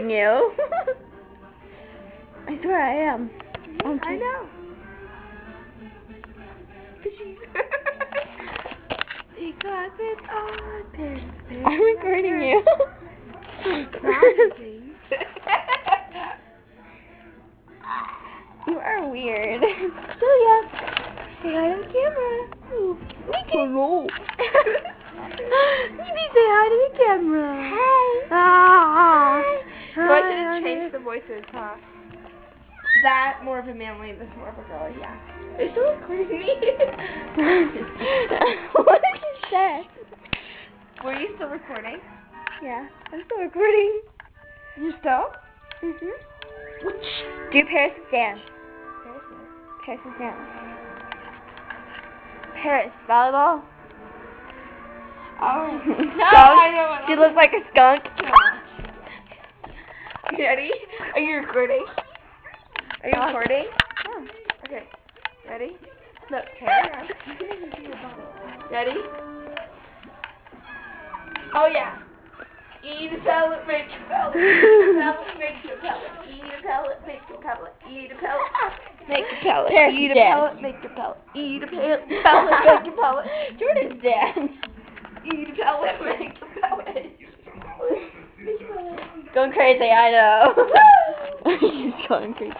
recording you. I swear I am. Okay. I know. Because it's on pins. I'm recording you. You are weird. Julia, say hi to the camera. Ooh, Hello. you need to say hi to the camera. Hi. So I should have changed the voices, huh? That more of a manly, this more of a girl, yeah. Are you still recording me? What did you say? Were you still recording? Yeah, I'm still recording. You still? Do Paris dance. Paris dance. Paris volleyball. Oh, No, skunk. I know what She looks like a skunk. Ready? Are you recording? Are you recording? Yeah. Okay. Ready? Look, carry on. Ready? Oh yeah. Eat a pellet, make a pellet. Eat a pellet, make a pellet. Eat a pellet, make a pellet. Eat a pellet, make a pellet. Eat a pellet, make a pellet. Eat a pellet, make a pellet. Jordan's dead. Eat a pellet, make a pellet. Going crazy, I know. He's going crazy.